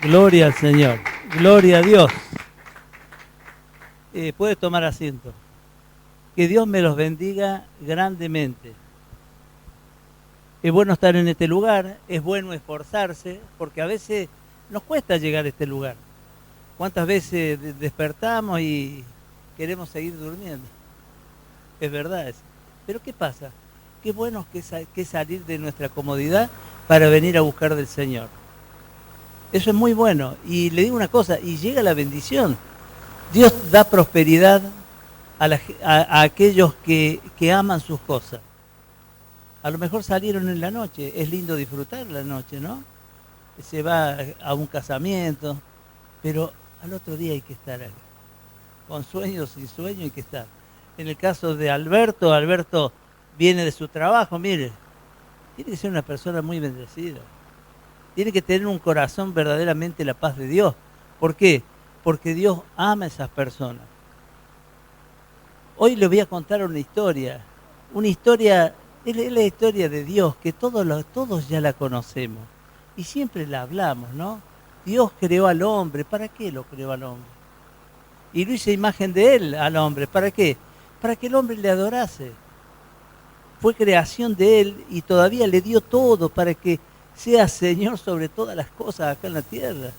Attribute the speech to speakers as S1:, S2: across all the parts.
S1: Gloria al Señor. Gloria a Dios. Puede tomar asiento. Que Dios me los bendiga grandemente. Es bueno estar en este lugar, es bueno esforzarse, porque a veces nos cuesta llegar a este lugar. ¿Cuántas veces despertamos y queremos seguir durmiendo? Es verdad eso. Pero ¿qué pasa? Qué bueno que salir de nuestra comodidad para venir a buscar del Señor. Eso es muy bueno. Y le digo una cosa, y llega la bendición. Dios da prosperidad a aquellos que aman sus cosas. A lo mejor salieron en la noche, es lindo disfrutar la noche, ¿no? Se va a un casamiento, pero al otro día hay que estar ahí. Con sueño o sin sueño hay que estar. En el caso de Alberto, Alberto viene de su trabajo, mire, tiene que ser una persona muy bendecida. Tiene que tener un corazón verdaderamente la paz de Dios. ¿Por qué? Porque Dios ama a esas personas. Hoy le voy a contar una historia. Una historia, es la historia de Dios, que todos ya la conocemos. Y siempre la hablamos, ¿no? Dios creó al hombre. ¿Para qué lo creó al hombre? Y lo hizo imagen de él al hombre. ¿Para qué? Para que el hombre le adorase. Fue creación de él y todavía le dio todo para que sea Señor sobre todas las cosas acá en la tierra.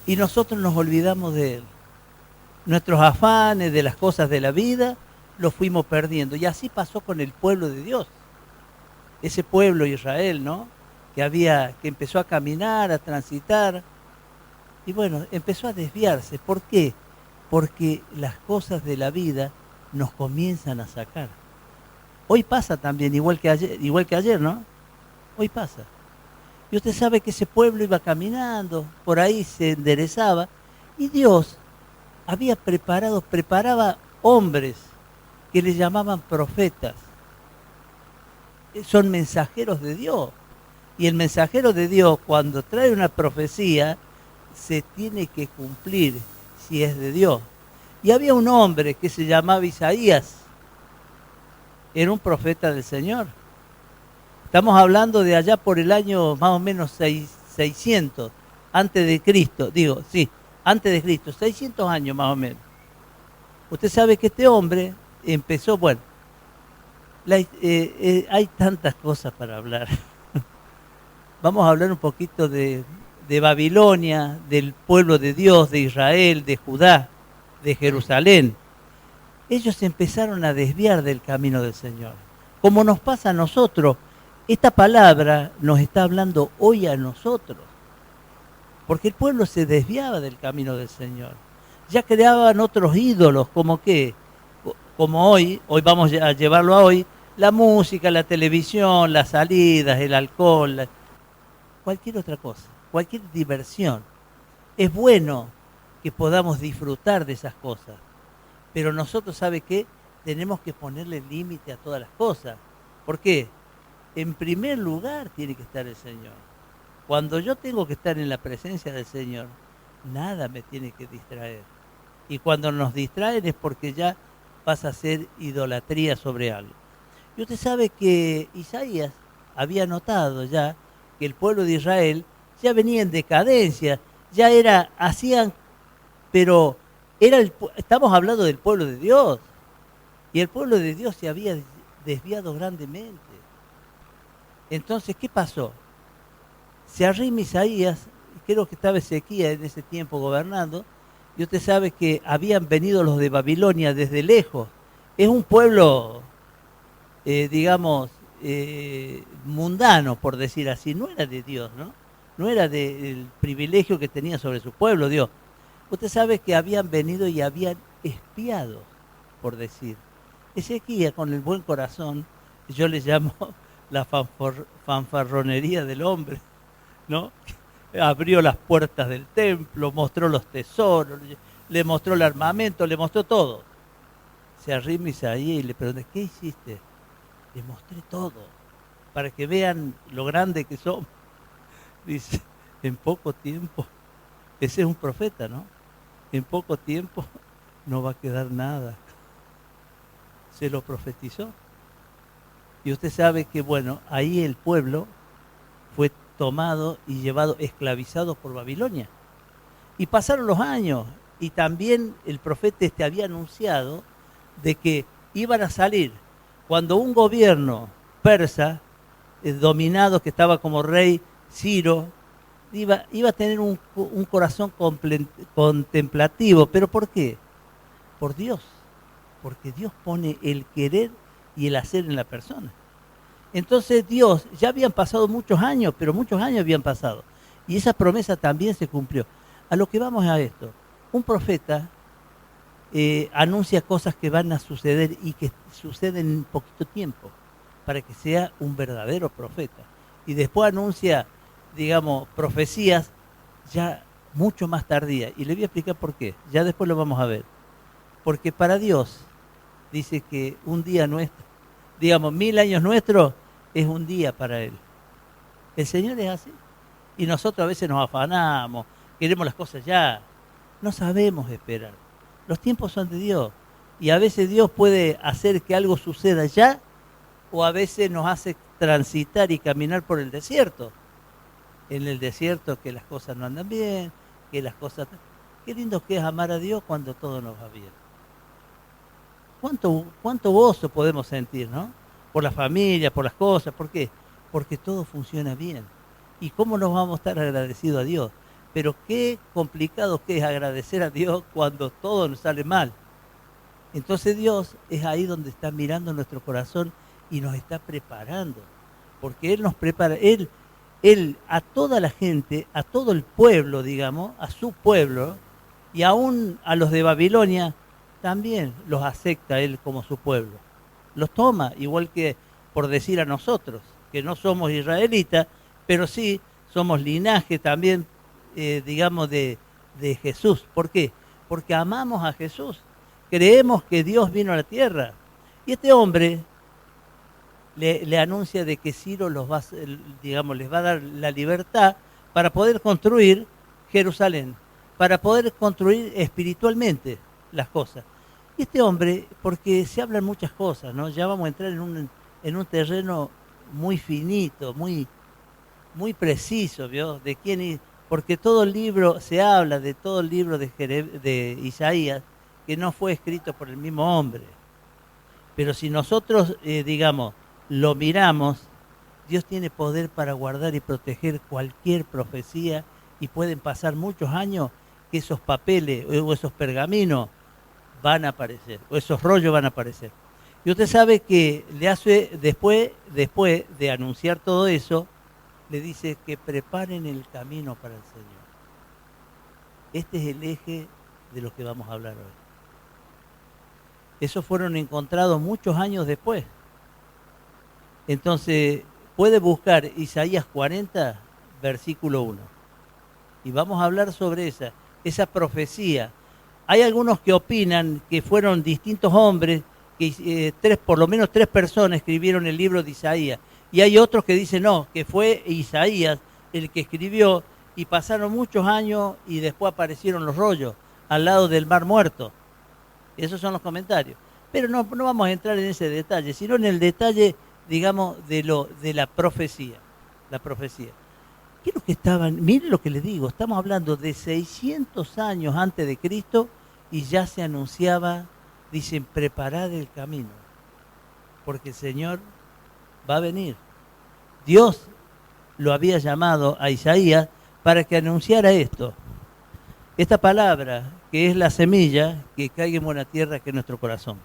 S1: Y nosotros nos olvidamos de él. Nuestros afanes de las cosas de la vida los fuimos perdiendo. Y así pasó con el pueblo de Dios. Ese pueblo Israel, ¿no? Que empezó a caminar, a transitar. Y bueno, empezó a desviarse. ¿Por qué? Porque las cosas de la vida nos comienzan a sacar. Hoy pasa también, igual que ayer, ¿no? Hoy pasa. Y usted sabe que ese pueblo iba caminando, por ahí se enderezaba, y Dios preparaba hombres que le llamaban profetas. Son mensajeros de Dios. Y el mensajero de Dios, cuando trae una profecía, se tiene que cumplir si es de Dios. Y había un hombre que se llamaba Isaías. Era un profeta del Señor. Estamos hablando de allá por el año más o menos 600 antes de Cristo. Digo, sí, antes de Cristo, 600 años más o menos. Usted sabe que este hombre empezó, bueno, hay tantas cosas para hablar. Vamos a hablar un poquito de Babilonia, del pueblo de Dios, de Israel, de Judá, de Jerusalén. Ellos empezaron a desviar del camino del Señor. Como nos pasa a nosotros, esta palabra nos está hablando hoy a nosotros. Porque el pueblo se desviaba del camino del Señor. Ya creaban otros ídolos, como qué, como hoy vamos a llevarlo a hoy, la música, la televisión, las salidas, el alcohol, cualquier otra cosa, cualquier diversión. Es bueno que podamos disfrutar de esas cosas, pero nosotros, ¿sabe qué? Tenemos que ponerle límite a todas las cosas. ¿Por qué? En primer lugar tiene que estar el Señor. Cuando yo tengo que estar en la presencia del Señor, nada me tiene que distraer. Y cuando nos distraen es porque ya pasa a ser idolatría sobre algo. Y usted sabe que Isaías había notado ya que el pueblo de Israel ya venía en decadencia, hacían, pero estamos hablando del pueblo de Dios. Y el pueblo de Dios se había desviado grandemente. Entonces, ¿qué pasó? Se arrima Isaías, creo que estaba Ezequías en ese tiempo gobernando, y usted sabe que habían venido los de Babilonia desde lejos. Es un pueblo, digamos, mundano, por decir así, no era de Dios, ¿no? No era del privilegio que tenía sobre su pueblo Dios. Usted sabe que habían venido y habían espiado, por decir. Ezequías, con el buen corazón, yo le llamo la fanfarronería del hombre, ¿no? Abrió las puertas del templo, mostró los tesoros, le mostró el armamento, le mostró todo. Se arrima Isaías y le pregunta, ¿qué hiciste? Le mostré todo, para que vean lo grande que somos. Dice, en poco tiempo, ese es un profeta, ¿no? En poco tiempo no va a quedar nada. Se lo profetizó. Y usted sabe que, bueno, ahí el pueblo fue tomado y llevado esclavizado por Babilonia. Y pasaron los años y también el profeta había anunciado de que iban a salir cuando un gobierno persa, dominado, que estaba como rey Ciro, iba a tener un corazón contemplativo. ¿Pero por qué? Por Dios. Porque Dios pone el querer y el hacer en la persona. Entonces Dios, ya habían pasado muchos años, pero muchos años habían pasado. Y esa promesa también se cumplió. A lo que vamos a esto. Un profeta anuncia cosas que van a suceder y que suceden en poquito tiempo, para que sea un verdadero profeta. Y después anuncia, digamos, profecías ya mucho más tardías. Y le voy a explicar por qué. Ya después lo vamos a ver. Porque para Dios, dice que un día nuestro, digamos, 1000 años nuestros, es un día para Él. El Señor es así. Y nosotros a veces nos afanamos, queremos las cosas ya. No sabemos esperar. Los tiempos son de Dios. Y a veces Dios puede hacer que algo suceda ya, o a veces nos hace transitar y caminar por el desierto. En el desierto que las cosas no andan bien, que las cosas... Qué lindo que es amar a Dios cuando todo nos va bien. ¿Cuánto gozo podemos sentir, ¿no? Por la familia, por las cosas. ¿Por qué? Porque todo funciona bien. ¿Y cómo nos vamos a estar agradecidos a Dios? Pero qué complicado que es agradecer a Dios cuando todo nos sale mal. Entonces Dios es ahí donde está mirando nuestro corazón y nos está preparando. Porque Él nos prepara, Él a toda la gente, a todo el pueblo, digamos, a su pueblo, y aún a los de Babilonia, también los acepta Él como su pueblo. Los toma, igual que por decir a nosotros, que no somos israelitas, pero sí somos linaje también, digamos, de Jesús. ¿Por qué? Porque amamos a Jesús. Creemos que Dios vino a la tierra. Y este hombre le anuncia de que Ciro digamos, les va a dar la libertad para poder construir Jerusalén, para poder construir espiritualmente las cosas. Y este hombre, porque se hablan muchas cosas, ¿no? Ya vamos a entrar en un terreno muy finito, muy preciso, ¿vio? De quién, porque todo el libro, se habla de todo el libro de Isaías, que no fue escrito por el mismo hombre. Pero si nosotros, digamos, lo miramos, Dios tiene poder para guardar y proteger cualquier profecía, y pueden pasar muchos años que esos papeles o esos pergaminos van a aparecer, o esos rollos van a aparecer. Y usted sabe que le hace, después de anunciar todo eso, le dice que preparen el camino para el Señor. Este es el eje de lo que vamos a hablar hoy. Esos fueron encontrados muchos años después. Entonces, puede buscar Isaías 40, versículo 1. Y vamos a hablar sobre esa profecía. Hay algunos que opinan que fueron distintos hombres, que por lo menos 3 personas escribieron el libro de Isaías. Y hay otros que dicen no, que fue Isaías el que escribió, y pasaron muchos años y después aparecieron los rollos al lado del Mar Muerto. Esos son los comentarios. Pero no vamos a entrar en ese detalle, sino en el detalle, digamos, de la profecía. La profecía. ¿Qué es lo que estaban? Mire lo que les digo, estamos hablando de 600 años antes de Cristo y ya se anunciaba, dicen, preparad el camino, porque el Señor va a venir. Dios lo había llamado a Isaías para que anunciara esto. Esta palabra, que es la semilla que caiga en buena tierra, que es nuestro corazón.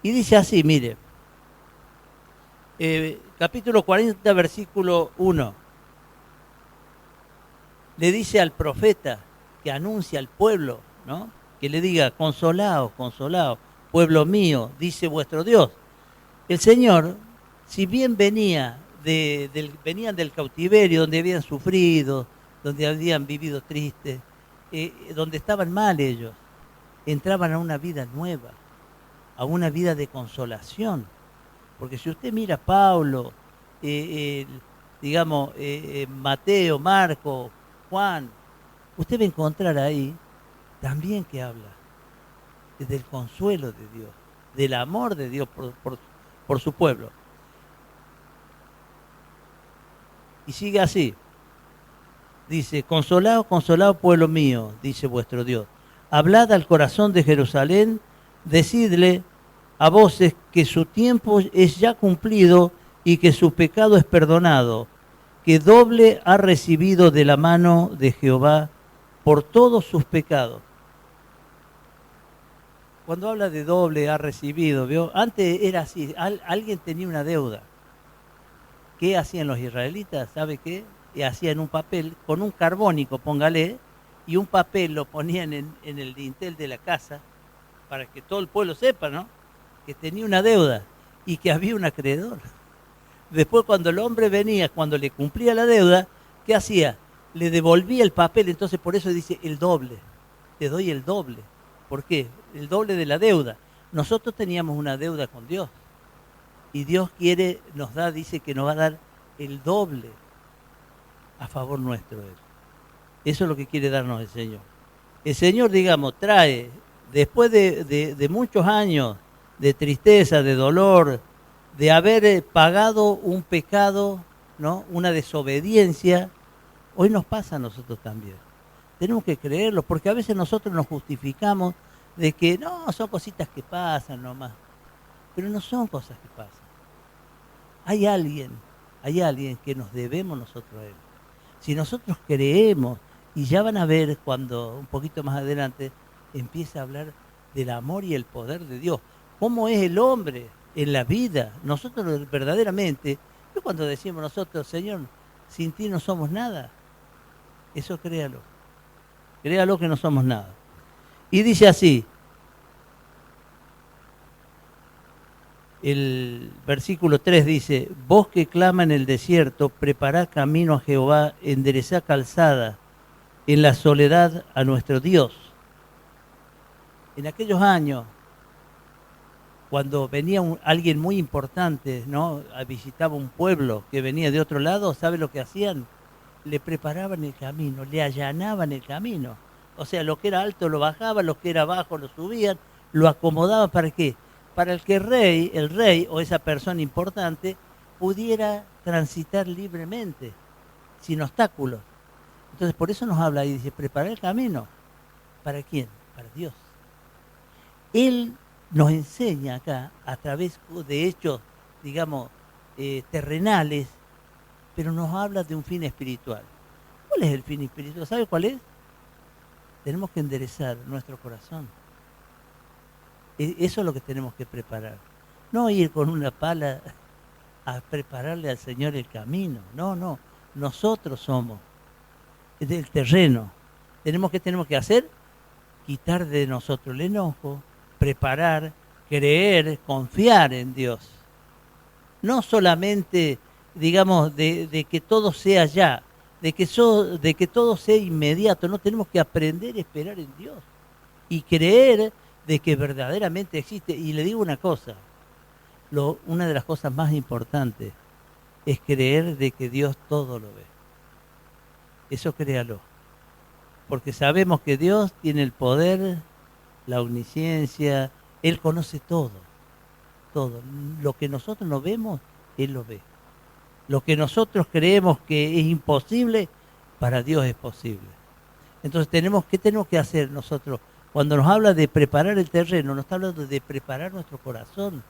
S1: Y dice así, mire, capítulo 40, versículo 1. Le dice al profeta que anuncia al pueblo, ¿no? Que le diga, consolaos, consolaos, pueblo mío, dice vuestro Dios. El Señor, si bien venían del cautiverio, donde habían sufrido, donde habían vivido tristes, donde estaban mal ellos, entraban a una vida nueva, a una vida de consolación. Porque si usted mira a Pablo, digamos, Mateo, Marco, Juan, usted va a encontrar ahí también que habla del consuelo de Dios, del amor de Dios por su pueblo. Y sigue así. Dice, consolado, consolado pueblo mío, dice vuestro Dios. Hablad al corazón de Jerusalén, decidle a voces que su tiempo es ya cumplido y que su pecado es perdonado, que doble ha recibido de la mano de Jehová por todos sus pecados. Cuando habla de doble ha recibido, ¿vio? Antes era así, alguien tenía una deuda. ¿Qué hacían los israelitas? ¿Sabe qué? Y hacían un papel con un carbónico, póngale, y un papel lo ponían en el dintel de la casa para que todo el pueblo sepa, ¿no? Que tenía una deuda y que había un acreedor. Después cuando el hombre venía, cuando le cumplía la deuda, ¿qué hacía? Le devolvía el papel, entonces por eso dice el doble. Te doy el doble. ¿Por qué? El doble de la deuda. Nosotros teníamos una deuda con Dios. Y Dios quiere, nos da, dice que nos va a dar el doble a favor nuestro. Eso es lo que quiere darnos el Señor. El Señor, digamos, trae, después de muchos años de tristeza, de dolor, de haber pagado un pecado, ¿no? Una desobediencia, hoy nos pasa a nosotros también. Tenemos que creerlo, porque a veces nosotros nos justificamos de que no, son cositas que pasan nomás. Pero no son cosas que pasan. Hay alguien que nos debemos nosotros a él. Si nosotros creemos, y ya van a ver cuando un poquito más adelante empieza a hablar del amor y el poder de Dios, cómo es el hombre en la vida. Nosotros verdaderamente, yo cuando decimos nosotros, Señor, sin ti no somos nada, eso créalo que no somos nada. Y dice así, el versículo 3 dice, vos que clama en el desierto, preparad camino a Jehová, enderezad calzada, en la soledad a nuestro Dios. En aquellos años, cuando venía alguien muy importante, ¿no? Visitaba un pueblo que venía de otro lado, ¿sabe lo que hacían? Le preparaban el camino, le allanaban el camino. O sea, lo que era alto lo bajaban, lo que era bajo lo subían, lo acomodaban. ¿Para qué? Para el que el rey o esa persona importante pudiera transitar libremente, sin obstáculos. Entonces por eso nos habla y dice, preparar el camino. ¿Para quién? Para Dios. Él nos enseña acá, a través de hechos, digamos, terrenales, pero nos habla de un fin espiritual. ¿Cuál es el fin espiritual? ¿Sabe cuál es? Tenemos que enderezar nuestro corazón. Eso es lo que tenemos que preparar. No ir con una pala a prepararle al Señor el camino. No. Nosotros somos del terreno. ¿Qué tenemos que hacer? Quitar de nosotros el enojo, preparar, creer, confiar en Dios. No solamente, digamos, de que todo sea ya, de que todo sea inmediato. No, tenemos que aprender a esperar en Dios y creer de que verdaderamente existe. Y le digo una cosa, una de las cosas más importantes es creer de que Dios todo lo ve. Eso créalo. Porque sabemos que Dios tiene el poder, la omnisciencia, Él conoce todo. Todo. Lo que nosotros no vemos, Él lo ve. Lo que nosotros creemos que es imposible, para Dios es posible. Entonces, ¿qué tenemos que hacer nosotros? Cuando nos habla de preparar el terreno, nos está hablando de preparar nuestro corazón,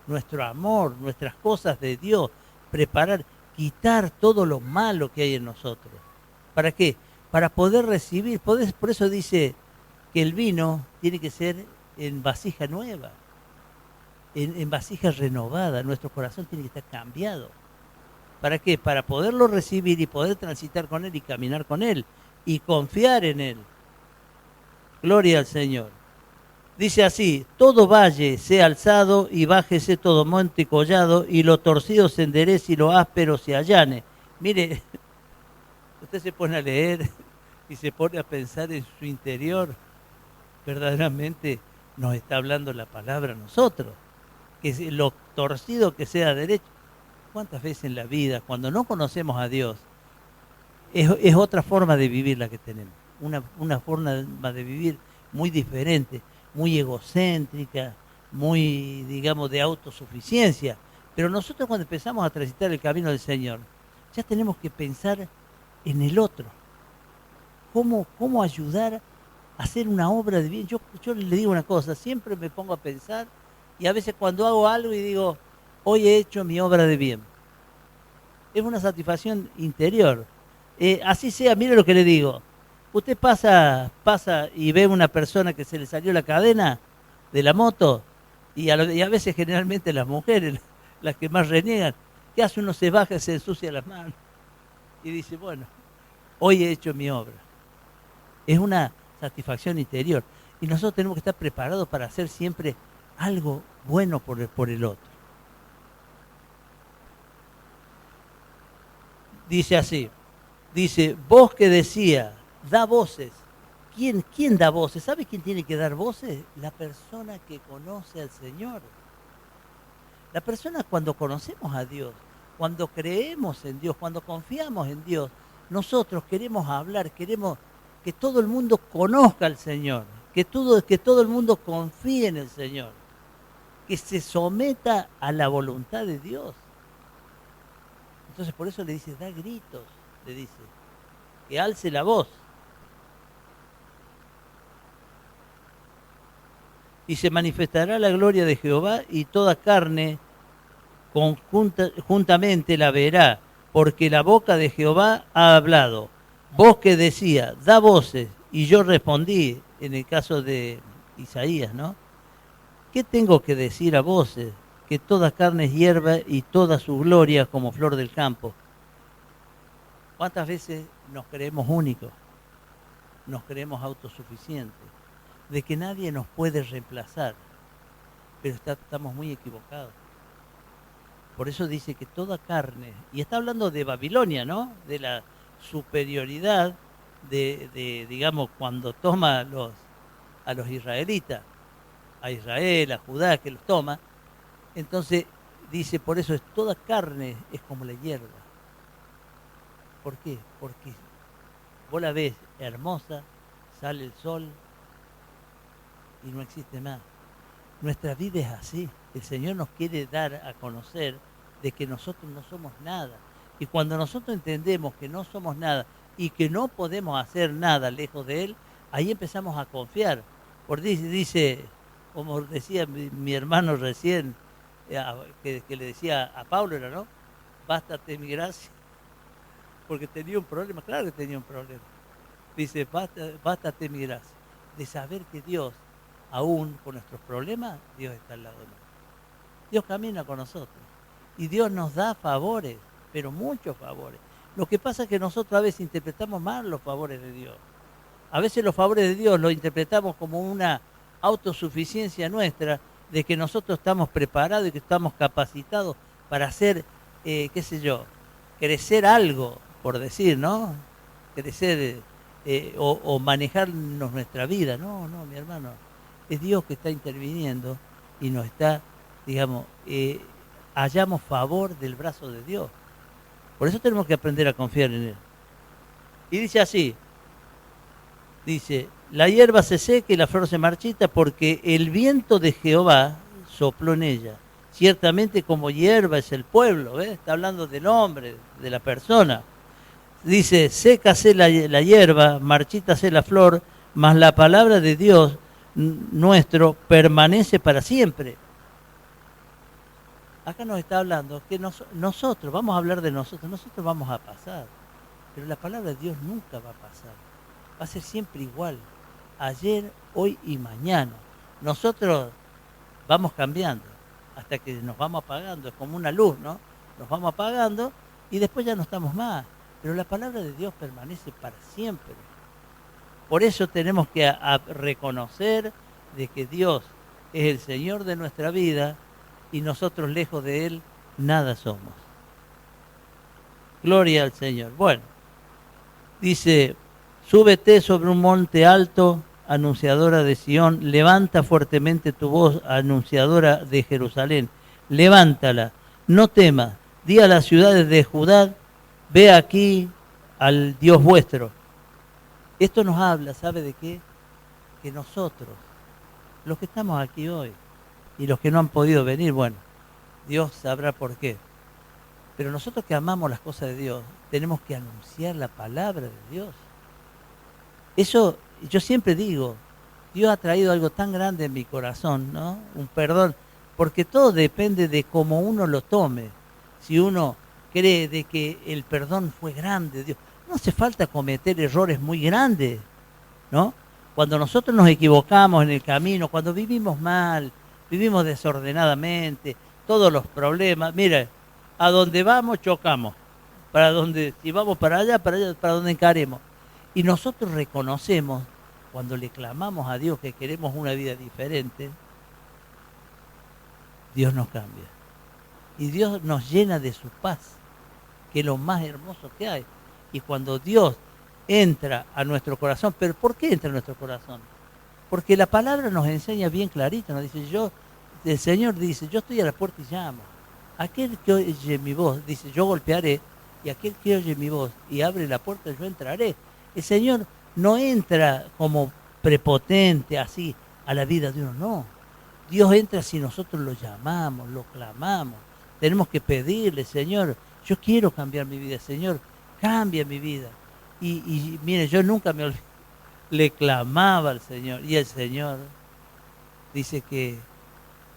S1: nuestro amor, nuestras cosas de Dios, preparar, quitar todo lo malo que hay en nosotros. ¿Para qué? Para poder recibir. Por eso dice que el vino tiene que ser en vasija nueva, en vasija renovada. Nuestro corazón tiene que estar cambiado. ¿Para qué? Para poderlo recibir y poder transitar con Él y caminar con Él y confiar en Él. Gloria al Señor. Dice así, todo valle sea alzado y bájese todo monte y collado y lo torcido se enderece y lo áspero se allane. Mire, usted se pone a leer y se pone a pensar en su interior, verdaderamente nos está hablando la palabra a nosotros, que lo torcido que sea derecho. ¿Cuántas veces en la vida, cuando no conocemos a Dios, es otra forma de vivir la que tenemos? Una forma de vivir muy diferente, muy egocéntrica, muy, digamos, de autosuficiencia. Pero nosotros cuando empezamos a transitar el camino del Señor, ya tenemos que pensar en el otro. ¿Cómo ayudar a hacer una obra de bien? Yo le digo una cosa, siempre me pongo a pensar y a veces cuando hago algo y digo, hoy he hecho mi obra de bien. Es una satisfacción interior. Así sea, mire lo que le digo. Usted pasa y ve una persona que se le salió la cadena de la moto y a veces generalmente las mujeres, las que más reniegan, ¿qué hace? Uno se baja y se ensucia las manos y dice, bueno, hoy he hecho mi obra. Es una satisfacción interior. Y nosotros tenemos que estar preparados para hacer siempre algo bueno por el otro. Dice así, dice, vos que decía, da voces. ¿Quién da voces? ¿Sabe quién tiene que dar voces? La persona que conoce al Señor. La persona cuando conocemos a Dios, cuando creemos en Dios, cuando confiamos en Dios, nosotros queremos hablar, queremos que todo el mundo conozca al Señor, que todo el mundo confíe en el Señor, que se someta a la voluntad de Dios. Entonces por eso le dice, da gritos, le dice, que alce la voz. Y se manifestará la gloria de Jehová y toda carne juntamente la verá, porque la boca de Jehová ha hablado. Vos que decía, da voces, y yo respondí, en el caso de Isaías, ¿no? ¿Qué tengo que decir a voces? Que toda carne es hierba y toda su gloria como flor del campo. ¿Cuántas veces nos creemos únicos? Nos creemos autosuficientes, de que nadie nos puede reemplazar, pero estamos muy equivocados. Por eso dice que toda carne, y está hablando de Babilonia, ¿no? De la superioridad digamos, cuando toma a los israelitas, a Israel, a Judá, que los toma, entonces dice, por eso es toda carne es como la hierba. ¿Por qué? Porque vos la ves hermosa, sale el sol y no existe más. Nuestra vida es así. El Señor nos quiere dar a conocer de que nosotros no somos nada. Y cuando nosotros entendemos que no somos nada y que no podemos hacer nada lejos de Él, ahí empezamos a confiar. Porque dice, como decía mi hermano recién, que le decía a Pablo, era, ¿no? Bástate mi gracia. Porque tenía un problema, claro que tenía un problema. Dice, bástate mi gracia. De saber que Dios, aún con nuestros problemas, Dios está al lado de nosotros. Dios camina con nosotros. Y Dios nos da favores, pero muchos favores. Lo que pasa es que nosotros a veces interpretamos mal los favores de Dios. A veces los favores de Dios los interpretamos como una autosuficiencia nuestra, de que nosotros estamos preparados y que estamos capacitados para hacer, qué sé yo, crecer algo, por decir, ¿no? Crecer o manejarnos nuestra vida. No, mi hermano. Es Dios que está interviniendo y nos está, digamos, hallamos favor del brazo de Dios. Por eso tenemos que aprender a confiar en Él. Y dice así, dice, la hierba se seca y la flor se marchita porque el viento de Jehová sopló en ella. Ciertamente como hierba es el pueblo, ¿ves? Está hablando del hombre, de la persona. Dice, sécase la hierba, marchítase la flor, mas la palabra de Dios nuestro permanece para siempre. Acá nos está hablando que nosotros, vamos a hablar de nosotros vamos a pasar, pero la palabra de Dios nunca va a pasar, va a ser siempre igual, ayer, hoy y mañana. Nosotros vamos cambiando hasta que nos vamos apagando, es como una luz, ¿no? Nos vamos apagando y después ya no estamos más, pero la palabra de Dios permanece para siempre. Por eso tenemos que reconocer de que Dios es el Señor de nuestra vida y nosotros lejos de Él nada somos. Gloria al Señor. Bueno, dice, súbete sobre un monte alto, anunciadora de Sión, levanta fuertemente tu voz, anunciadora de Jerusalén. Levántala, no temas, di a las ciudades de Judá, ve aquí al Dios vuestro. Esto nos habla, ¿sabe de qué? Que nosotros, los que estamos aquí hoy, y los que no han podido venir, bueno, Dios sabrá por qué. Pero nosotros que amamos las cosas de Dios, tenemos que anunciar la palabra de Dios. Eso, yo siempre digo, Dios ha traído algo tan grande en mi corazón, ¿no? Un perdón, porque todo depende de cómo uno lo tome. Si uno cree de que el perdón fue grande, Dios, no hace falta cometer errores muy grandes, ¿no? Cuando nosotros nos equivocamos en el camino, cuando vivimos mal, vivimos desordenadamente, todos los problemas, mira, a donde vamos chocamos, para donde, si vamos para allá, para donde encaremos. Y nosotros reconocemos, cuando le clamamos a Dios que queremos una vida diferente, Dios nos cambia. Y Dios nos llena de su paz, que es lo más hermoso que hay. Y cuando Dios entra a nuestro corazón, ¿pero por qué entra a nuestro corazón? Porque la palabra nos enseña bien clarito, nos dice, el Señor dice, yo estoy a la puerta y llamo. Aquel que oye mi voz, dice, yo golpearé, y aquel que oye mi voz y abre la puerta, yo entraré. El Señor no entra como prepotente así a la vida de uno, no. Dios entra si nosotros lo llamamos, lo clamamos. Tenemos que pedirle, Señor, yo quiero cambiar mi vida, Señor, cambia mi vida. Y mire, yo nunca me olvidé, le clamaba al Señor y el Señor dice que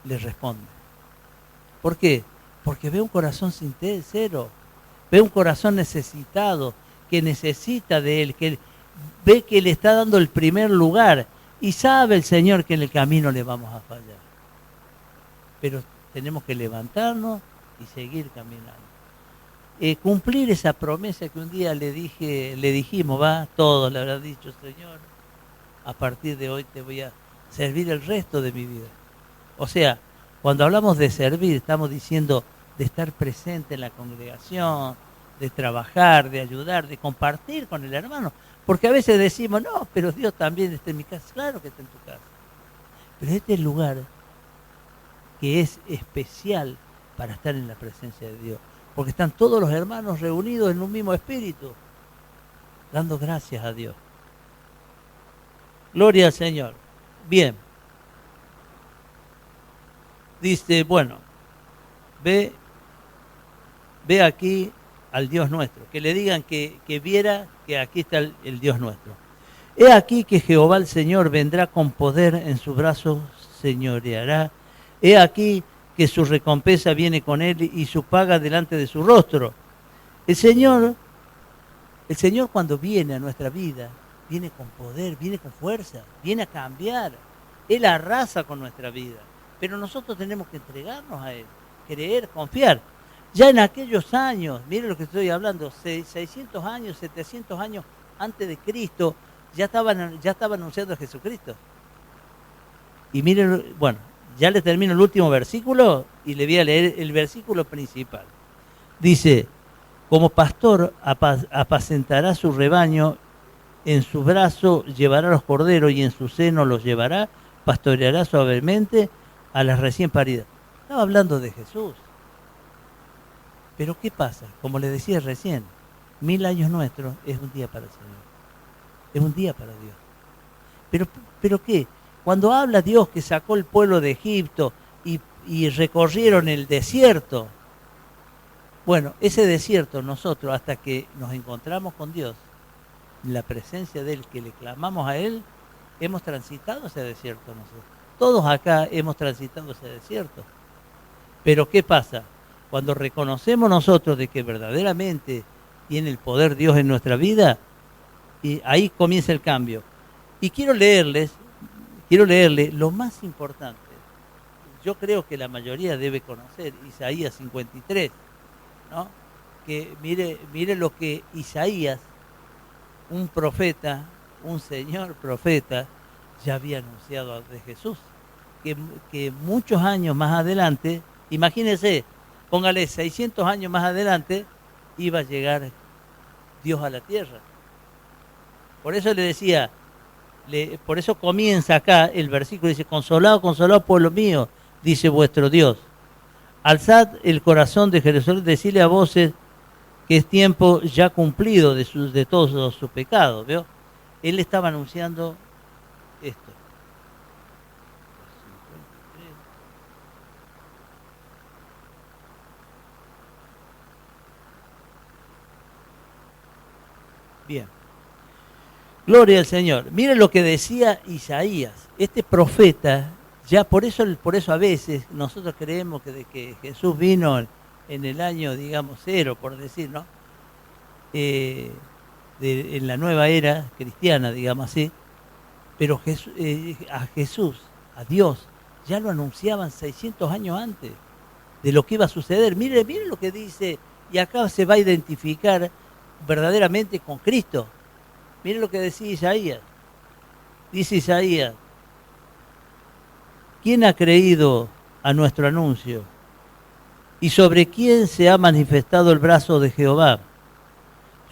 S1: le responde. ¿Por qué? Porque ve un corazón sincero, ve un corazón necesitado, que necesita de Él, que ve que le está dando el primer lugar y sabe el Señor que en el camino le vamos a fallar. Pero tenemos que levantarnos y seguir caminando. Cumplir esa promesa que un día le dijimos, todos le habrán dicho, Señor, a partir de hoy te voy a servir el resto de mi vida. O sea, cuando hablamos de servir, estamos diciendo de estar presente en la congregación, de trabajar, de ayudar, de compartir con el hermano. Porque a veces decimos, no, pero Dios también está en mi casa. Claro que está en tu casa. Pero este es el lugar que es especial para estar en la presencia de Dios. Porque están todos los hermanos reunidos en un mismo espíritu, dando gracias a Dios. Gloria al Señor. Bien. Dice, bueno, ve aquí al Dios nuestro. Que le digan que viera que aquí está el Dios nuestro. He aquí que Jehová el Señor vendrá con poder, en su brazo señoreará. He aquí que su recompensa viene con él y su paga delante de su rostro. El Señor cuando viene a nuestra vida, viene con poder, viene con fuerza, viene a cambiar. Él arrasa con nuestra vida. Pero nosotros tenemos que entregarnos a Él, creer, confiar. Ya en aquellos años, miren lo que estoy hablando, 600 años, 700 años antes de Cristo, ya estaba anunciando a Jesucristo. Y miren, bueno, ya le termino el último versículo y le voy a leer el versículo principal. Dice, como pastor apacentará su rebaño, en su brazo llevará los corderos y en su seno los llevará, pastoreará suavemente a las recién paridas. Estaba hablando de Jesús. Pero ¿qué pasa? Como le decía recién, 1000 años nuestros es un día para el Señor. Es un día para Dios. ¿Pero qué? Cuando habla Dios que sacó el pueblo de Egipto y recorrieron el desierto, bueno, ese desierto nosotros, hasta que nos encontramos con Dios, en la presencia de Él, que le clamamos a Él, hemos transitado ese desierto nosotros. Todos acá hemos transitado ese desierto. Pero ¿qué pasa? Cuando reconocemos nosotros de que verdaderamente tiene el poder Dios en nuestra vida, y ahí comienza el cambio. Y quiero leerles lo más importante. Yo creo que la mayoría debe conocer Isaías 53, ¿no? Que mire lo que Isaías, un profeta, un señor profeta, ya había anunciado de Jesús. Que muchos años más adelante, imagínense, póngale 600 años más adelante, iba a llegar Dios a la tierra. Por eso le decía, por eso comienza acá el versículo, dice, consolado, consolado pueblo mío, dice vuestro Dios. Alzad el corazón de Jerusalén, decirle a voces que es tiempo ya cumplido de todos sus pecados. ¿Veo? Él estaba anunciando esto. Bien. Gloria al Señor. Miren lo que decía Isaías. Este profeta, ya por eso a veces nosotros creemos que de que Jesús vino en el año, digamos, 0, por decir, ¿no? En la nueva era cristiana, digamos así. Pero a Jesús, a Dios, ya lo anunciaban 600 años antes de lo que iba a suceder. Miren lo que dice, y acá se va a identificar verdaderamente con Cristo. Miren lo que decía Isaías. Dice Isaías, ¿quién ha creído a nuestro anuncio? ¿Y sobre quién se ha manifestado el brazo de Jehová?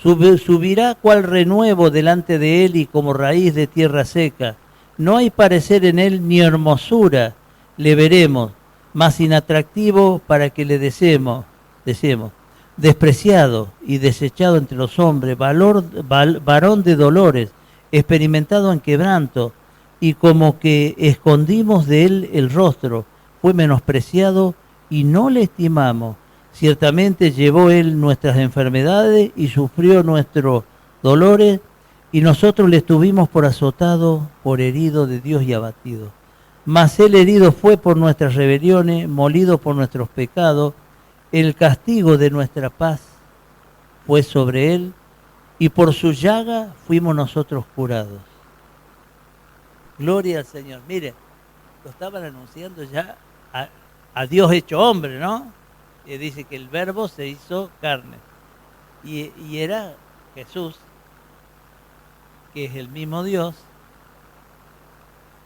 S1: Subirá cual renuevo delante de él y como raíz de tierra seca. No hay parecer en él ni hermosura, le veremos, más inatractivo para que le deseemos. Despreciado y desechado entre los hombres, varón de dolores, experimentado en quebranto, y como que escondimos de él el rostro, fue menospreciado y no le estimamos. Ciertamente llevó él nuestras enfermedades y sufrió nuestros dolores, y nosotros le estuvimos por azotado, por herido de Dios y abatido. Mas él herido fue por nuestras rebeliones, molido por nuestros pecados. El castigo de nuestra paz fue sobre él, y por su llaga fuimos nosotros curados. Gloria al Señor. Mire, lo estaban anunciando ya a Dios hecho hombre, ¿no? Dice que el verbo se hizo carne. Y era Jesús, que es el mismo Dios.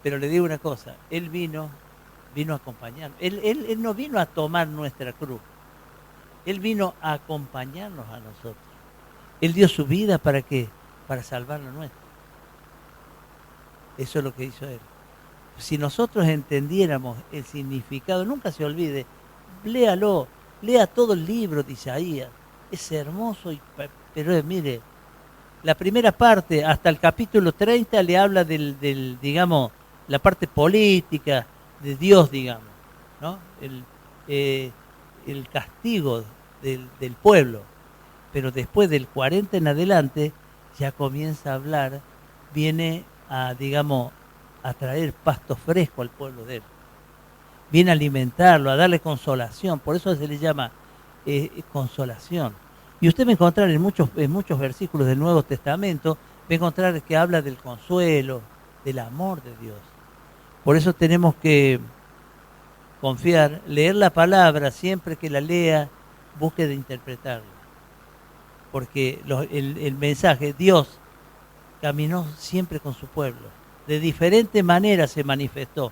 S1: Pero le digo una cosa, Él vino a acompañarnos. Él no vino a tomar nuestra cruz. Él vino a acompañarnos a nosotros. Él dio su vida ¿para qué? Para salvar la nuestra. Eso es lo que hizo Él. Si nosotros entendiéramos el significado, nunca se olvide, léalo, lea todo el libro de Isaías. Es hermoso, pero mire, la primera parte, hasta el capítulo 30, le habla del digamos, la parte política de Dios, digamos, ¿no? El castigo del pueblo. Pero después del 40 en adelante, ya comienza a hablar, viene a, digamos, a traer pasto fresco al pueblo de él. Viene a alimentarlo, a darle consolación. Por eso se le llama consolación. Y usted va a encontrar en muchos versículos del Nuevo Testamento, va a encontrar que habla del consuelo, del amor de Dios. Por eso tenemos que confiar, leer la palabra, siempre que la lea, busque de interpretarla. Porque el mensaje, Dios caminó siempre con su pueblo. De diferentes maneras se manifestó.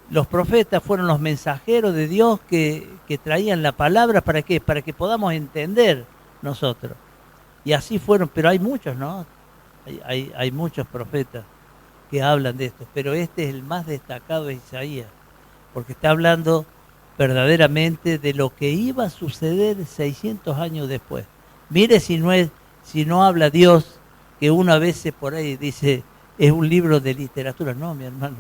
S1: Los profetas fueron los mensajeros de Dios que traían la palabra, ¿para qué? Para que podamos entender nosotros. Y así fueron, pero hay muchos, ¿no? Hay muchos profetas que hablan de esto, pero este es el más destacado de Isaías, porque está hablando verdaderamente de lo que iba a suceder 600 años después. Mire si no habla Dios, que una vez por ahí dice, es un libro de literatura. No, mi hermano,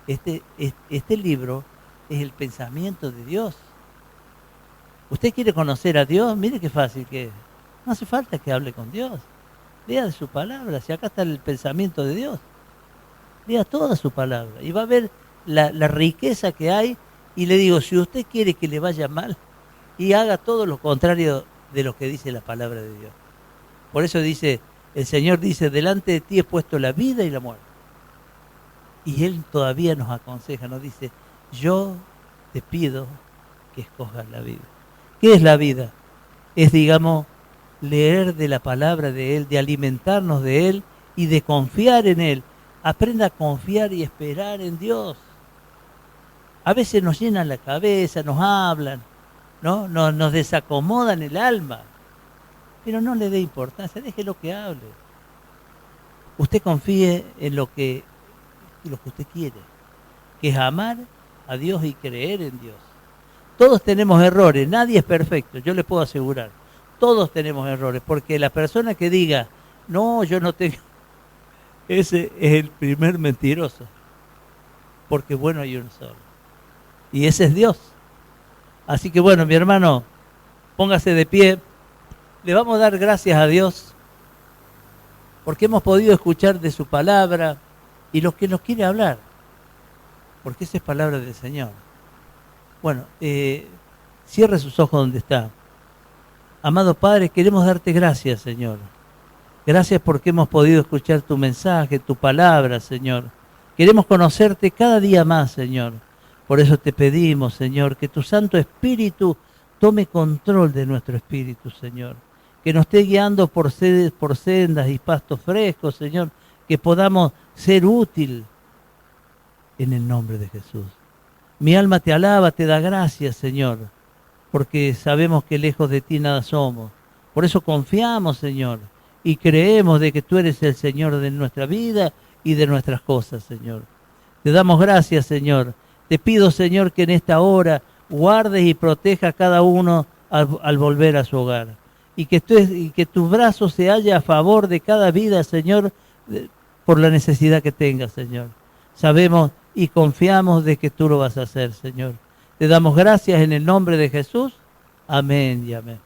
S1: este libro es el pensamiento de Dios. ¿Usted quiere conocer a Dios? Mire qué fácil que es. No hace falta que hable con Dios. Lea de su palabra, si acá está el pensamiento de Dios. Lea toda su palabra y va a ver la riqueza que hay. Y le digo, si usted quiere que le vaya mal, y haga todo lo contrario de lo que dice la palabra de Dios. Por eso dice, el Señor dice, delante de ti he puesto la vida y la muerte. Y Él todavía nos aconseja, nos dice, yo te pido que escojas la vida. ¿Qué es la vida? Es, digamos, leer de la palabra de Él, de alimentarnos de Él y de confiar en Él. Aprenda a confiar y esperar en Dios. A veces nos llenan la cabeza, nos hablan, ¿no? Nos desacomodan el alma. Pero no le dé importancia, déjelo que hable. Usted confíe en lo que usted quiere, que es amar a Dios y creer en Dios. Todos tenemos errores, nadie es perfecto, yo le puedo asegurar. Todos tenemos errores, porque la persona que diga, no, yo no tengo, ese es el primer mentiroso. Porque bueno, hay uno solo. Y ese es Dios. Así que bueno, mi hermano, póngase de pie. Le vamos a dar gracias a Dios porque hemos podido escuchar de su palabra y lo que nos quiere hablar, porque esa es palabra del Señor. Bueno, cierre sus ojos donde está. Amado Padre, queremos darte gracias, Señor. Gracias porque hemos podido escuchar tu mensaje, tu palabra, Señor. Queremos conocerte cada día más, Señor. Por eso te pedimos, Señor, que tu Santo Espíritu tome control de nuestro espíritu, Señor. Que nos esté guiando por sendas y pastos frescos, Señor. Que podamos ser útil en el nombre de Jesús. Mi alma te alaba, te da gracias, Señor, porque sabemos que lejos de ti nada somos. Por eso confiamos, Señor, y creemos de que tú eres el Señor de nuestra vida y de nuestras cosas, Señor. Te damos gracias, Señor. Te pido, Señor, que en esta hora guardes y proteja a cada uno al volver a su hogar. Y que tu brazo se halla a favor de cada vida, Señor, por la necesidad que tenga, Señor. Sabemos y confiamos de que tú lo vas a hacer, Señor. Te damos gracias en el nombre de Jesús. Amén y amén.